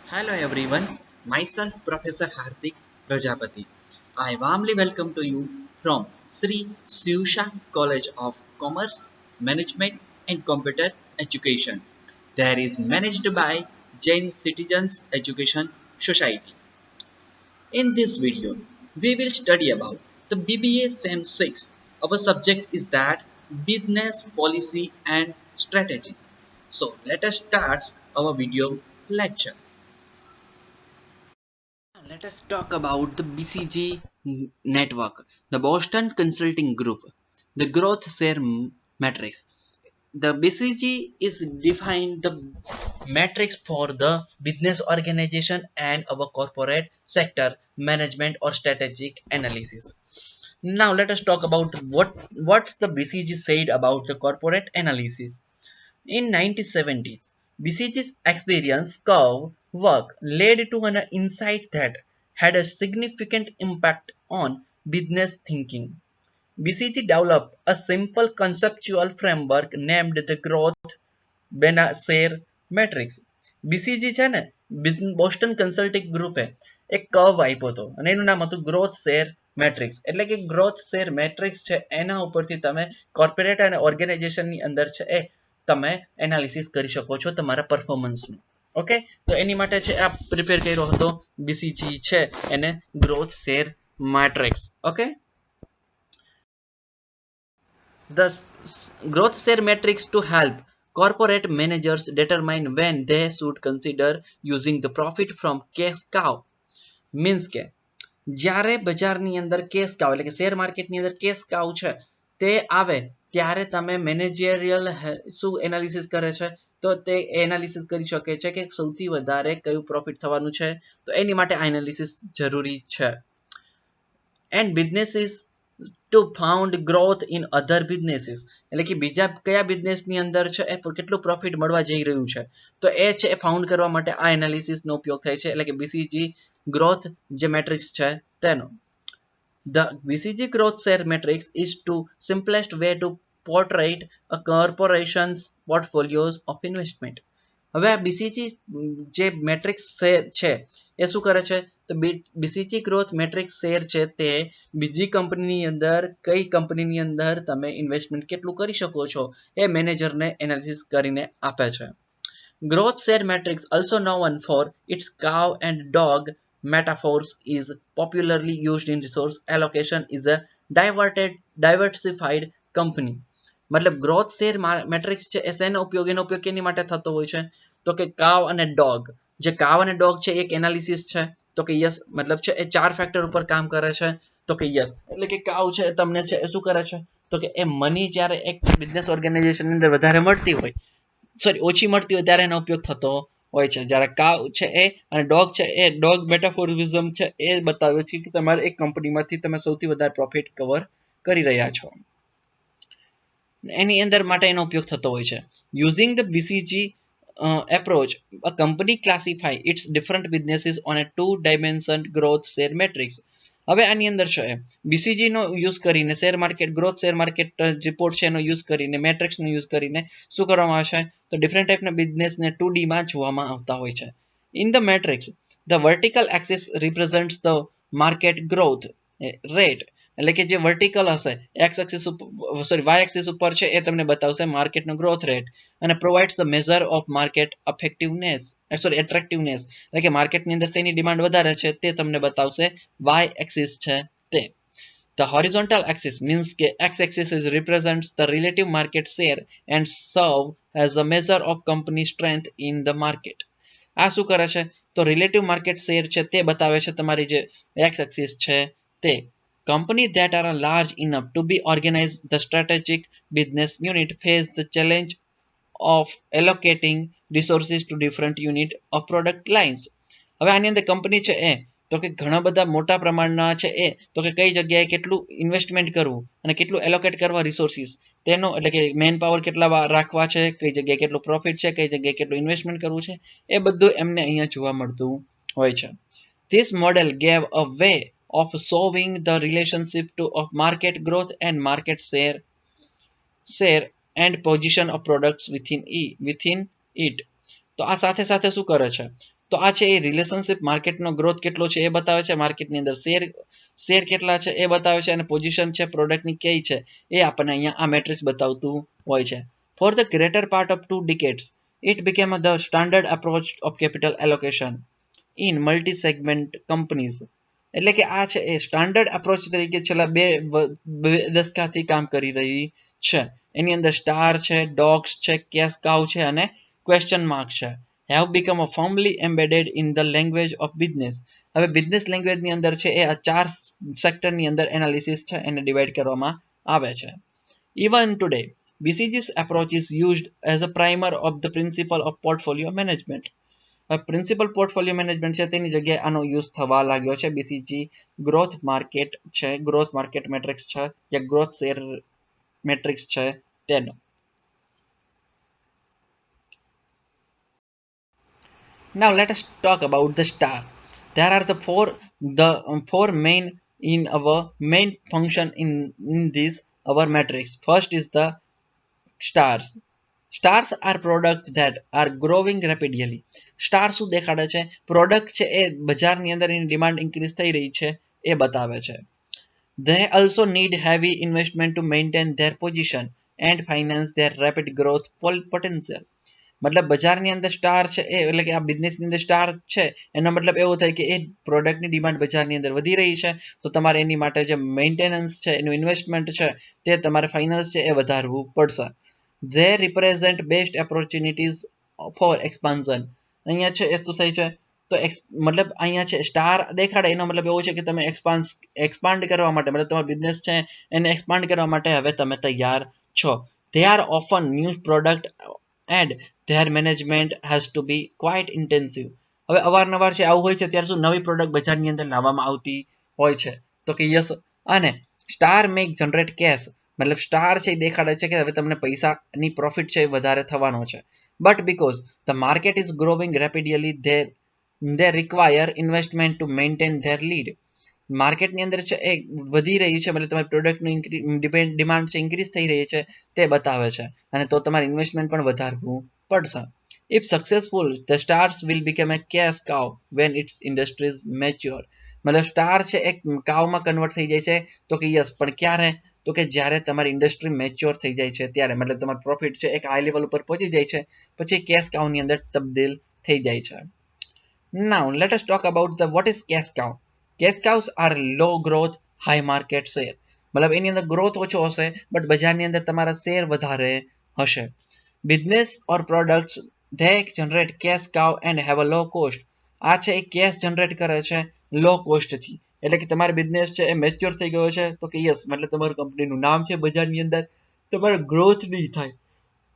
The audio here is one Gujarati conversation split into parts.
Hello everyone, myself Professor Hardik Prajapati. I warmly welcome to you from Sri Siusha College of Commerce, Management and Computer Education. That is managed by Jain Citizens Education Society. In this video, we will study about the BBA SEM 6. Our subject is that business policy and strategy. So let us start our video lecture. Let us talk about the BCG network, the Boston Consulting Group, the growth share matrix. The BCG is defined the matrix for the business organization and our corporate sector management or strategic analysis. Now let us talk about what the BCG said about the corporate analysis. In 1970s, BCG's experience curve work led to an insight that had a significant impact on business thinking. BCG developed a simple conceptual framework named the growth બેનાશેર મેટ્રિક્સ બીસીજી છે ને બોસ્ટન કન્સલ્ટિંગ ગ્રુપે એક કર્વ આપ્યો હતો અને એનું નામ હતું ગ્રોથ શેર મેટ્રિક્સ એટલે કે ગ્રોથ શેર મેટ્રિક્સ છે એના ઉપરથી તમે કોર્પોરેટ અને ઓર્ગેનાઇઝેશનની અંદર છે એ તમે એનાલિસિસ કરી શકો છો તમારા પરફોર્મન્સનું ઓકે તો એની માટે છે આ પ્રિપેર કર્યો હતો બીસીજી છે એને growth share matrix okay the growth share matrix to help corporate managers determine when they should consider using the profit from cash cow means કે જ્યારે બજારની અંદર કેશ કાવ એટલે કે શેર માર્કેટની અંદર કેશ કાવ છે તે આવે ત્યારે તમે મેનેજરિયલ શું એનાલિસિસ કરે છે તો તે એનાલિસિસ કરી શકે છે કે સૌથી વધારે કયું પ્રોફિટ થવાનું છે તો એની માટે આ એનાલિસિસ જરૂરી છે and businesses to found growth in other businesses એટલે કે બીજા કયા બિઝનેસની અંદર છે એ કેટલું પ્રોફિટ મળવા જઈ રહ્યું છે તો એ છે એ ફાઉન્ડ કરવા માટે આ એનાલિસિસનો ઉપયોગ થાય છે એટલે કે બીસીજી ગ્રોથ જે મેટ્રિક્સ છે તેનો The BCG growth share matrix is to simplest way to portray a corporation's portfolios of investment. હવે આ બીસીજી જે મેટ્રિક્સ શેર છે એ શું કરે છે તો બીસીજી ગ્રોથ મેટ્રિક્સ શેર છે તે બીજી કંપનીની અંદર કઈ કંપનીની અંદર તમે ઇન્વેસ્ટમેન્ટ કેટલું કરી શકો છો એ મેનેજરને એનાલિસિસ કરીને આપે છે growth share matrix also known for its cow and dog metaphors is popularly used in resource allocation is a diversified company મતલબ ગ્રોથ શેર મેટ્રિક્સ છે એનો ઉપયોગ કેની માટે થતો હોય છે તો કે કાવ અને ડોગ જે કાવ અને ડોગ છે એક એનાલિસિસ છે તો કે યસ મતલબ છે એ ચાર ફેક્ટર ઉપર કામ કરે છે તો કે યસ એટલે કે કાવ છે તમને છે એ શું કરે છે તો કે એ મની જ્યારે એક બિઝનેસ ઓર્ગેનાઇઝેશનની અંદર વધારે મળતી હોય સોરી ઓછી મળતી હોય ત્યારે એનો ઉપયોગ થતો હોય છે જ્યારે કાવ છે એ અને ડોગ છે એ ડોગ મેટાફોરિઝમ છે એ બતાવે છે કે તમારે એક કંપનીમાંથી તમે સૌથી વધારે પ્રોફિટ કવર કરી રહ્યા છો એની અંદર માટે એનો ઉપયોગ થતો હોય છે using the BCG approach a company classify its different businesses on a two dimension growth share matrix હવે આની અંદર છે બીસીજી નો યુઝ કરીને share market growth share market report છે એનો યુઝ કરીને મેટ્રિક્સ નો યુઝ કરીને શું કરવામાં આવશે તો ડિફરન્ટ ટાઈપના બિઝનેસને 2D માં જોવામાં આવતા હોય છે in the matrix the vertical axis represents the market growth rate એટલે કે જે વર્ટિકલ હશે X axis sorry Y axis ઉપર છે એ તમને બતાવશે માર્કેટનો ગ્રોથ રેટ અને provides the measure of market effectiveness sorry attractiveness એટલે કે માર્કેટની અંદર શેની ડિમાન્ડ વધારે છે તે તમને બતાવશે વાય એક્સિસ છે તે The horizontal axis means કે x axis is represents the relative market share and serve as a measure of company strength in the market. આ શું કરે છે તો રિલેટિવ માર્કેટ શેર છે તે બતાવે છે તમારી જે એક્સ એક્સિસ છે તે Company that are large enough to be organized the strategic business unit face the challenge of allocating resources to different unit of product lines. હવે આની અંદર કંપની છે એ તો કે ઘણા બધા મોટા પ્રમાણના છે એ તો કે કઈ જગ્યાએ કેટલું ઇન્વેસ્ટમેન્ટ કરવું અને કેટલું એલોકેટ કરવા રિસોર્સિસ તેનો એટલે કે મેન પાવર કેટલા રાખવા છે કઈ જગ્યાએ કેટલું પ્રોફિટ છે કઈ જગ્યાએ કેટલું ઇન્વેસ્ટમેન્ટ કરવું છે એ બધું એમને અહીંયા જોવા મળતું હોય છે This model gave a way of solving the relationship to of market growth and market share and position of products within it તો આ સાથે સાથે શું કરે છે તો આ છે એ રિલેશનશિપ માર્કેટનો ગ્રોથ કેટલો છે એ બતાવે છે, માર્કેટની અંદર શેર કેટલા છે એ બતાવે છે, અને પોઝિશન છે પ્રોડક્ટની કઈ છે એ આપણને અહીંયા આ મેટ્રિક્સ બતાવતું હોય છે. For the greater part of 2 decades it became the standard approach of capital allocation in multi segment companies. એટલે કે આ છે એ સ્ટાન્ડર્ડ અપ્રોચ તરીકે છેલ્લા બે દશકાથી કામ કરી રહી છે. એની અંદર સ્ટાર છે, ડોગ્સ છે, કેશ કાઉ છે અને ક્વેશ્ચન માર્ક છે. have become a firmly embedded in the language of business. હવે બિઝનેસ લેંગ્વેજની અંદર છે એ આ 4 સેક્ટરની અંદર એનાલિસિસ છે એને ડિવાઈડ કરવામાં આવે છે. Even today, BCG's approach is used as a primer of the principle of portfolio management. Principal portfolio management છે તેની જગ્યાએ આનો યુઝ થવા લાગ્યો છે. બીસીજી ગ્રોથ માર્કેટ છે, ગ્રોથ માર્કેટ મેટ્રિક્સ છે, જે ગ્રોથ શેર મેટ્રિક્સ છે તેનો. Now let us talk about the star. There are the four main in our main function in this our matrix. First is the stars. Stars are products that are growing rapidly. Star શું દેખાડે છે? પ્રોડક્ટ છે એ બજારની અંદર એની ડિમાન્ડ ઇન્ક્રીઝ થઈ રહી છે એ બતાવે છે. They also need heavy investment to maintain their position and finance their rapid growth potential. મતલબ બજારની અંદર સ્ટાર છે એ એટલે કે આ બિઝનેસની અંદર સ્ટાર છે એનો મતલબ એવો થાય કે એ પ્રોડક્ટની ડિમાન્ડ બજારની અંદર વધી રહી છે તો તમારે એની માટે જે મેન્ટેનન્સ છે એનું ઇન્વેસ્ટમેન્ટ છે તે તમારે ફાઇનાન્સ છે એ વધારવું પડશે. They represent best opportunities for expansion. અહીંયા છે એ શું થાય છે તો મતલબ અહીંયા છે સ્ટાર દેખાડે એનો મતલબ એવો છે કે તમે એક્સપાન્ડ કરવા માટે મતલબ તમારો બિઝનેસ છે એને એક્સપાન્ડ કરવા માટે હવે તમે તૈયાર છો. They are often new product and their management has to be quite intensive. હવે અવારનવાર છે આવું હોય છે ત્યારે શું નવી પ્રોડક્ટ બજારની અંદર લાવવામાં આવતી હોય છે તો કે યસ. અને સ્ટાર મેક જનરેટ કેશ મતલબ સ્ટાર છે એ દેખાડે છે કે હવે તમને પૈસાની પ્રોફિટ છે એ વધારે થવાનો છે. But because the market is growing rapidly they require investment to maintain their lead. માર્કેટની અંદર છે એ વધી રહી છે મતલબ તમારી પ્રોડક્ટનું ડિમાન્ડ છે ઇન્ક્રીઝ થઈ રહી છે તે બતાવે છે અને તો તમારે ઇન્વેસ્ટમેન્ટ પણ વધારવું પડશે. If successful, the stars will become a cash cow when its industry is mature. મતલબ સ્ટાર છે એક કાવમાં કન્વર્ટ થઈ જાય છે તો કે યસ પણ ક્યારે તો કે જ્યારે તમારી ઇન્ડસ્ટ્રી મેચ્યોર થઈ જાય છે ત્યારે મતલબ તમારું પ્રોફિટ છે એક હાઈ લેવલ ઉપર પહોંચી જાય છે પછી કેશ કાઉની અંદર તબદીલ થઈ જાય છે. Now let us talk about the what is cash cow. Cash cows are low growth high market share. મતલબ એની અંદર ગ્રોથ ઓછો હશે બટ બજારની અંદર તમારા શેર વધારે હશે. Business or products they generate cash cow and have a low cost. આ છે એ કેશ જનરેટ કરે છે લો કોસ્ટથી એટલે કે તમારો બિઝનેસ છે એ મેચ્યોર થઈ ગયો છે તો કે યસ મતલબ તમારું કંપનીનું નામ છે બજારની અંદર તમારો ગ્રોથ નહીં થાય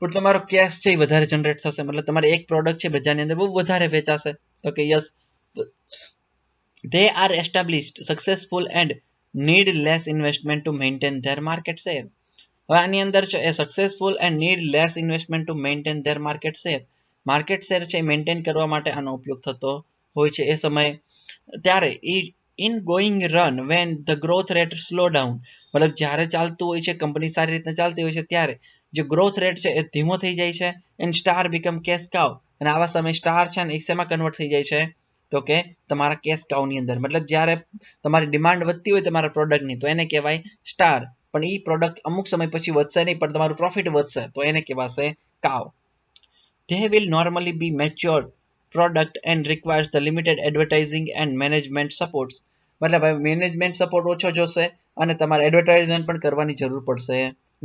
પણ તમારો કેશ છે એ વધારે જનરેટ થશે મતલબ તમારે એક પ્રોડક્ટ છે બજારની અંદર બહુ વધારે વેચાશે તો કે yes. They are established, successful and need less investment to maintain their market share. હવે આની અંદર છે એ successful and need less investment to maintain their market share. Market share છે મેન્ટેન કરવા માટે આનો ઉપયોગ થતો હોય છે એ સમયે ત્યારે in going run when the growth rate slow down મતલબ જ્યારે ચાલતું હોય છે કંપની સારી રીતના ચાલતી હોય છે ત્યારે જે ગ્રોથ રેટ છે એ ધીમો થઈ જાય છે એન્ડ સ્ટાર બીકમ કેશ કાવ અને આવા સમય સ્ટાર છે ને એક શેમાં કન્વર્ટ થઈ જાય છે તો કે તમારા કેશ કાઉની અંદર મતલબ જ્યારે તમારી ડિમાન્ડ વધતી હોય તમારા પ્રોડક્ટની તો એને કહેવાય સ્ટાર પણ એ પ્રોડક્ટ અમુક સમય પછી વધશે નહીં પણ તમારું પ્રોફિટ વધશે તો એને કહેવાશે કાવ. They will normally be mature product and requires the limited advertising and management supports. મતલબ મેનેજમેન્ટ સપોર્ટ ઓછો જોશે અને તમારે એડવર્ટાઇઝમેન્ટ પણ કરવાની જરૂર પડશે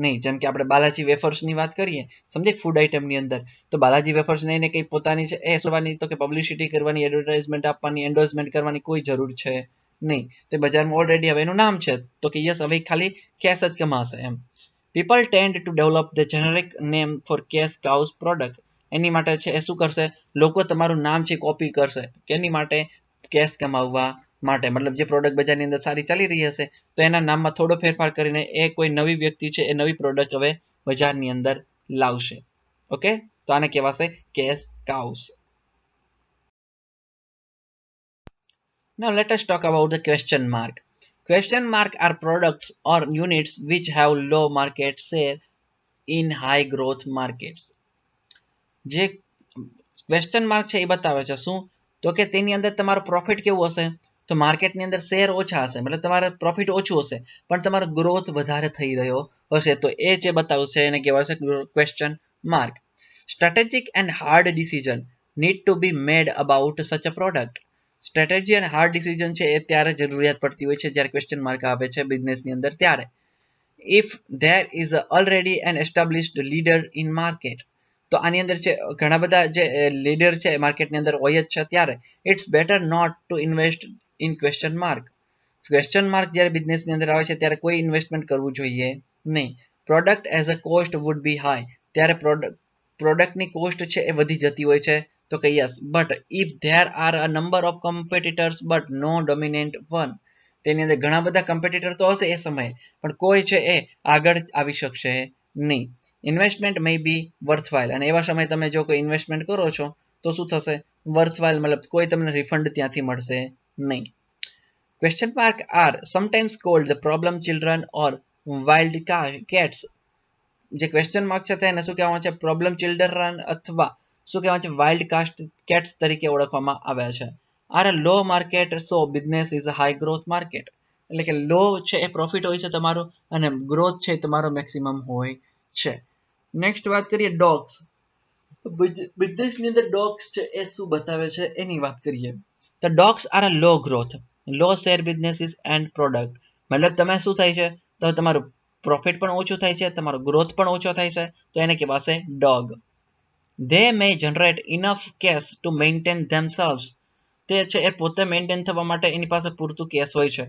નહીં. જેમ કે આપણે બાલાજી વેફર્સની વાત કરીએ સમજે ફૂડ આઇટમની અંદર તો બાલાજી વેફર્સને એને કંઈ પોતાની છે એ શોધવાની તો કે પબ્લિસિટી કરવાની એડવર્ટાઇઝમેન્ટ આપવાની એન્ડોર્સમેન્ટ કરવાની કોઈ જરૂર છે નહીં. તો બજારમાં ઓલરેડી હવે એનું નામ છે તો કે યસ હવે ખાલી કેશ જ કમાશે એમ. People tend to develop the generic name for cash cows product. એની માટે છે એ શું કરશે લોકો તમારું નામ છે કોપી કરશે કે એની માટે કેશ કમાવવા માટે મતલબ જે પ્રોડક્ટ બજારની અંદર સારી ચાલી રહી હશે તો એના નામમાં થોડો ફેરફાર કરીને એ કોઈ નવી વ્યક્તિ છે એ નવી પ્રોડક્ટ હવે બજારની અંદર લાવશે. ઓકે તો આને કહેવાશે cash cows. Now let us talk about the question mark. Question mark are products or units which have low market share in high growth markets. જે ક્વેશ્ચન માર્ક છે એ બતાવે છે શું તો કે તેની અંદર તમારો પ્રોફિટ કેવું હશે? તો માર્કેટની અંદર શેર ઓછા હશે, મતલબ તમારે પ્રોફિટ ઓછું હશે, પણ તમારો ગ્રોથ વધારે થઈ રહ્યો હશે. તો એ જે બતાવશે એને કહેવાશે question mark. Strategic and hard decision need to be made about such a product. Strategy અને હાર્ડ ડિસિઝન છે એ ત્યારે જરૂરિયાત પડતી હોય છે જ્યારે ક્વેશ્ચન માર્ક આવે છે બિઝનેસની અંદર ત્યારે. If there is already an established leader in market. તો આની અંદર છે ઘણા બધા જે લીડર છે માર્કેટની અંદર હોય જ છે ત્યારે it's better not to invest in question mark. Question mark જ્યારે બિઝનેસની અંદર આવે છે ત્યારે કોઈ ઇન્વેસ્ટમેન્ટ કરવું જોઈએ નહીં. Product as a cost would be high. ત્યારે પ્રોડક્ટની કોસ્ટ છે એ વધી જતી હોય છે. તો કે yes, but if there are a number of competitors but no dominant one. તેની અંદર ઘણા બધા કોમ્પિટિટર તો હશે એ સમયે, પણ કોઈ છે એ આગળ આવી શકશે નહીં. ઇન્વેસ્ટમેન્ટ મે બી વર્થવાઇલ. અને એવા સમયે તમે જો કોઈ ઇન્વેસ્ટમેન્ટ કરો છો તો શું થશે? વર્થવાઇલ, મતલબ કોઈ તમને રિફંડ ત્યાંથી મળશે નહીં. Question mark are sometimes called the problem children or wild cats. જે ક્વેશ્ચન માર્ક છે તેને શું કહેવામાં છે? પ્રોબ્લેમ ચિલ્ડ્રન અથવા શું કહેવાય છે? વાઇલ્ડ કેટ્સ તરીકે ઓળખવામાં આવે છે. Are low market so business is a high growth market. એટલે કે લો છે એ પ્રોફિટ હોય છે તમારું અને ગ્રોથ છે તમારો મેક્સિમમ હોય છે. નેક્સ્ટ વાત કરીએ ડોગ્સ. બિઝનેસની અંદર ડોગ્સ છે એ શું બતાવે છે એની વાત કરીએ. The dogs are a low growth, low share businesses and product. મતલબ તમે શું થાય છે? તો તમારું પ્રોફિટ પણ ઓછું થાય છે, તમારો ગ્રોથ પણ ઓછો થાય છે, તો એને કહેવાશે dog. They may generate enough cash to maintain themselves. તે છે એ પોતે મેન્ટેન થવા માટે એની પાસે પૂરતું કેશ હોય છે.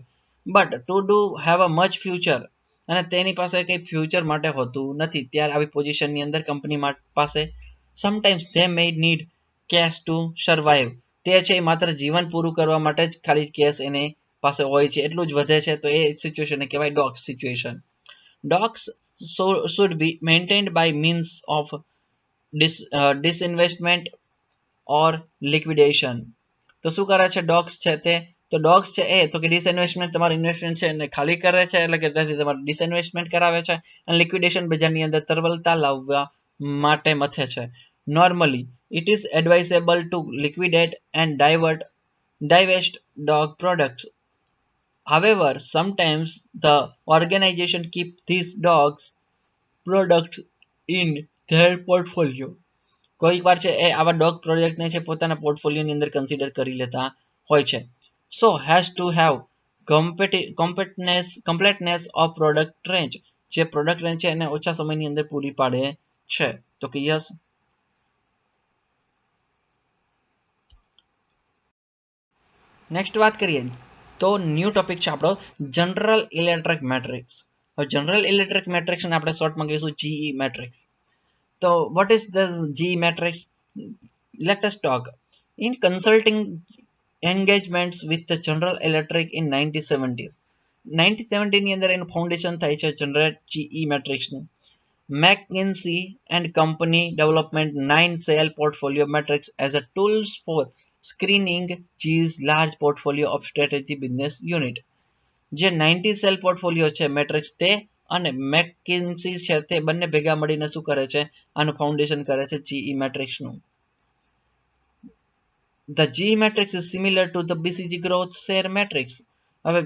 But to do have a much future. અને તેની પાસે કંઈ ફ્યુચર માટે હોતું નથી. ત્યારે આવી પોઝિશનની અંદર કંપની પાસે sometimes they may need cash to survive. તે છે એ માત્ર જીવન પૂરું કરવા માટે જ ખાલી કેશ એને પાસે હોય છે, એટલું જ વધે છે. તો એ સિચ્યુએશનને કહેવાય dogs situation. Dogs should be maintained by means of disinvestment or liquidation. તો શું કરે છે ડોગ્સ છે તે? તો ડોગ્સ છે એ તો કે ડિસઇન્વેસ્ટમેન્ટ, તમારું ઇન્વેસ્ટમેન્ટ છે એને ખાલી કરે છે, એટલે કે ત્યાંથી તમારું ડિસઇન્વેસ્ટમેન્ટ કરાવે છે અને લિક્વિડેશન બજારની અંદર તરલતા લાવવા માટે મથે છે. Normally it is advisable to liquidate and divest dog products. However, sometimes the organization keep these dogs products in their portfolio. કોઈક વાર છે એ આવા ડોગ પ્રોજેક્ટને છે પોતાના પોર્ટફોલિયોની અંદર કન્સિડર કરી લેતા હોય છે. So has to have completeness of product range. જે પ્રોડક્ટ રેન્જ છે એને ઓછા સમયની અંદર પૂરી પાડે છે. તો કે યસ. નેક્સ્ટ વાત કરીએ તો ન્યૂ ટોપિક છે આપણો જનરલ ઇલેક્ટ્રિક મેટ્રિક્સ. હવે જનરલ ઇલેક્ટ્રિક મેટ્રિક્સને આપણે શોર્ટમાં કહીશું GE matrix. So, what is the G matrix? Let us talk. In consulting engagements with the General Electric in 1970s, 1970 ની અંદર એનું ફાઉન્ડેશન થાય છે જનરલ GE મેટ્રિક્સનું. McKinsey and Company development 9 cell portfolio matrix as a tools for screening GE's large portfolio of strategy business unit. જે 90 સેલ પોર્ટફોલિયો છે મેટ્રિક્સ તે અને મેકકિન્સી છે તે બંને ભેગા મળીને શું કરે છે? આનું ફાઉન્ડેશન કરે છે જીઈ મેટ્રિક્સનું. The GE matrix is similar to the BCG growth share matrix. હવે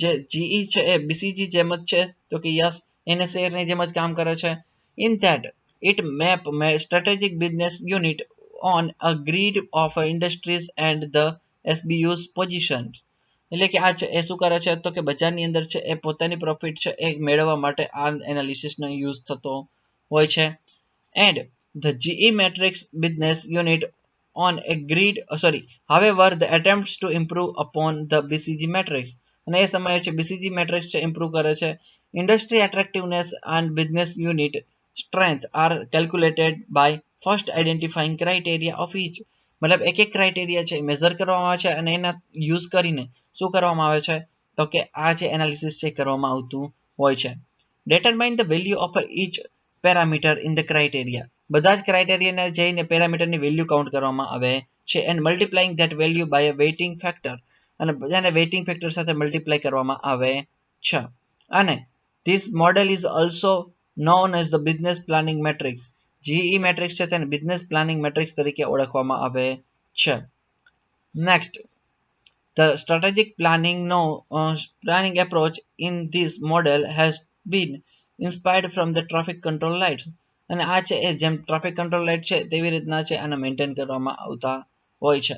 જે જીઈ છે એ બીસીજી જેમ જ છે, તો કે યસ, એને શેરની જેમ જ કામ કરે છે. In that it map strategic business unit on a grid of industries and the SBUs position. એટલે કે આ છે એ શું કરે છે? તો કે બજારની અંદર છે એ પોતાની પ્રોફિટ છે એ મેળવવા માટે આ એનાલિસિસનો યુઝ થતો હોય છે. And the GE matrix business unit on A grid however the attempts to improve upon the BCG matrix. અને એ સમયે છે બીસીજી મેટ્રિક્સ છે ઇમ્પ્રૂવ કરે છે. Industry attractiveness and business unit strength are calculated by first identifying criteria of each. મતલબ એક એક ક્રાઇટેરિયા છે મેઝર કરવામાં આવે છે અને એના યુઝ કરીને શું કરવામાં આવે છે? તો કે આ જે એનાલિસિસ છે કરવામાં આવતું હોય છે. Determine the value of each parameter in the criteria. બધા જ ક્રાઇટેરિયાને જઈને પેરામીટરની વેલ્યુ કાઉન્ટ કરવામાં આવે છે and multiplying that value by a weighting factor. અને બધાને વેઇટિંગ ફેક્ટર સાથે મલ્ટીપ્લાય કરવામાં આવે છે. અને this model is also known as the business planning matrix. GE matrix છે તેને બિઝનેસ પ્લાનિંગ મેટ્રિક્સ તરીકે ઓળખવામાં આવે છે. Next, the strategic planning approach in this model has been inspired from the traffic control lights. અને આ છે એ જેમ ટ્રાફિક કંટ્રોલ લાઇટ છે તેવી રીતના છે આને મેન્ટેન કરવામાં આવતા હોય છે.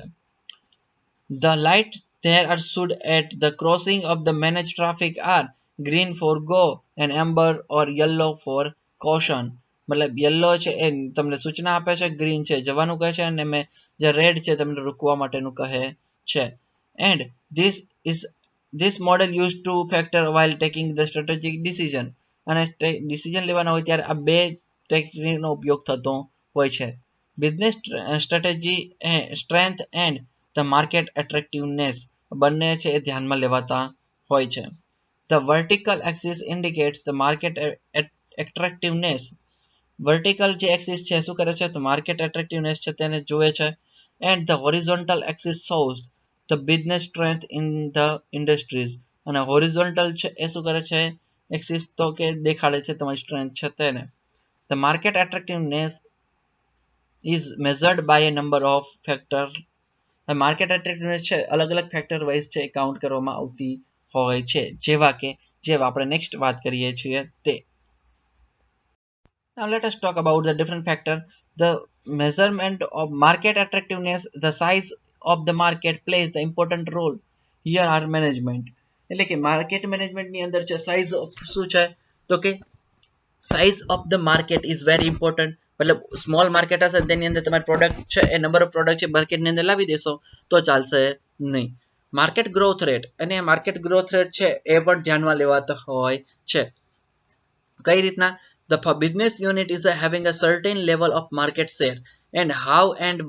The lights there are stood at the crossing of the managed traffic are green for go and amber or yellow for caution. મતલબ યલો છે એ તમને સૂચના આપે છે, ગ્રીન છે જવાનું કહે છે અને જે રેડ છે તમને રૂકવા માટેનું કહે છે. And this model used to factor while taking the strategic decision. અને ડિસિઝન લેવાના હોય ત્યારે આ બે ટેકનિકનો ઉપયોગ થતો હોય છે. Business strategy strength and the market attractiveness બંને છે એ ધ્યાનમાં લેવાતા હોય છે. The vertical axis indicates the market attractiveness. Vertical જે એક્સિસ છે શું કરે છે તો માર્કેટ એટ્રેક્ટિવનેસ છે તેને જુએ છે. And the horizontal axis shows the business strength in the industries. અને હોરિઝોન્ટલ છે એ શું કરે છે એક્સિસ તો કે દેખાડે છે તમારી સ્ટ્રેન્થ છે તેને. The market attractiveness is measured by a number of factors. Market attractiveness છે અલગ અલગ ફેક્ટર વાઇઝ છે કાઉન્ટ કરવામાં આવતી હોય છે, જેવા કે આપણે નેક્સ્ટ વાત કરીએ છીએ તે. Now let us talk about the different factor. The measurement of market attractiveness, the size of the market plays the important role. Here are management. એટલે કે માર્કેટ મેનેજમેન્ટની અંદર છે સાઇઝ શું છે તો કે size of the market is very important. મતલબ સ્મોલ માર્કેટ હશે તેની અંદર તમારી પ્રોડક્ટ છે એ નંબર ઓફ પ્રોડક્ટ છે માર્કેટની અંદર લાવી દેશો તો ચાલશે નહીં. માર્કેટ ગ્રોથ રેટ અને માર્કેટ ગ્રોથ રેટ છે એ પણ ધ્યાનમાં લેવાતો હોય છે. કઈ રીતના? The business unit is having a certain level of market share and how and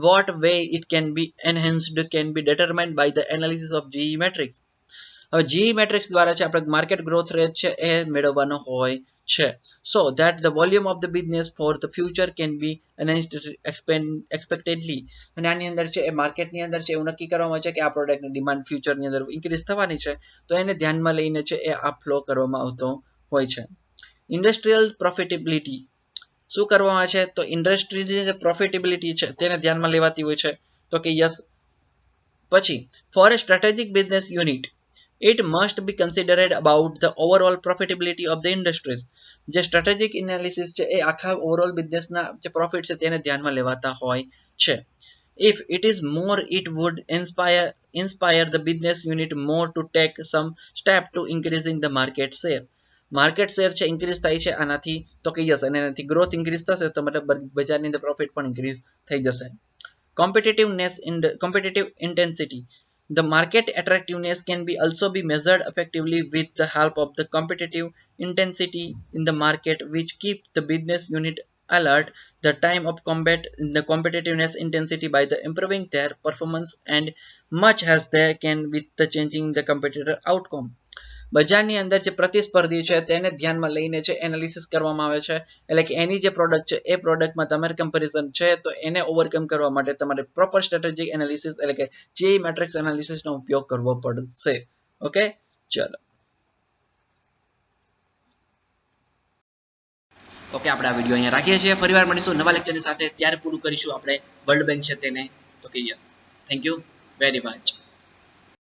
what way it can be enhanced can be determined by the analysis of GE matrix. હવે GE મેટ્રિક્સ દ્વારા છે આપણે માર્કેટ ગ્રોથ રેટ છે એ મેળવવાનો હોય છે. So that the volume of the business for the future can be enhanced expectedly. અને આની અંદર છે એ માર્કેટની અંદર છે એવું નક્કી કરવામાં આવે છે કે આ પ્રોડક્ટની ડિમાન્ડ ફ્યુચરની અંદર ઇન્ક્રીઝ થવાની છે તો એને ધ્યાનમાં લઈને છે એ આ ફ્લો કરવામાં આવતો હોય છે. ઇન્ડસ્ટ્રીયલ પ્રોફિટેબિલિટી શું કરવામાં આવે છે તો ઇન્ડસ્ટ્રીની જે પ્રોફિટેબિલિટી છે તેને ધ્યાનમાં લેવાતી હોય છે તો કે યસ. પછી for a strategic business unit it must be considered about the overall profitability of the industries. જે સ્ટ્રેટેજિક એનાલિસિસ છે એ આખા ઓવરઓલ બિઝનેસના જે પ્રોફિટ છે તેને ધ્યાનમાં લેવાતા હોય છે. If it is more, it would inspire the business unit more to take some step to increasing the market share. Market share છે ઇન્ક્રીઝ થાય છે આનાથી તો કે યસ અને એનાથી ગ્રોથ ઇન્ક્રીઝ થશે તો મતલબ બજારની અંદર પ્રોફિટ પણ ઇન્ક્રીઝ થઈ જશે. Competitive intensity. The market attractiveness can be also be measured effectively with the help of the competitive intensity in the market, which keep the business unit alert the time of combat the competitiveness intensity by the improving their performance and much as they can with the changing the competitor outcome. બજારની અંદર જે પ્રતિસ્પર્ધી છે તેને ધ્યાનમાં લઈને છે એનાલિસિસ કરવામાં આવે છે. એટલે કે એની જે પ્રોડક્ટ છે એ પ્રોડક્ટમાં તમારે કમ્પેરિઝન છે તો એને ઓવરકમ કરવા માટે તમારે પ્રોપર સ્ટ્રેટેજિક એનાલિસિસ એટલે કે જે મેટ્રિક્સ એનાલિસિસનો ઉપયોગ કરવો પડશે. ઓકે ચલો. ઓકે આપણે આ વિડીયો અહીંયા રાખીએ છીએ. ફરીવાર મળીશું નવા લેક્ચરની સાથે. ત્યારે પૂરું કરીશું આપણે વર્લ્ડ બેંક છે તેને તો કે yes. Thank you very much.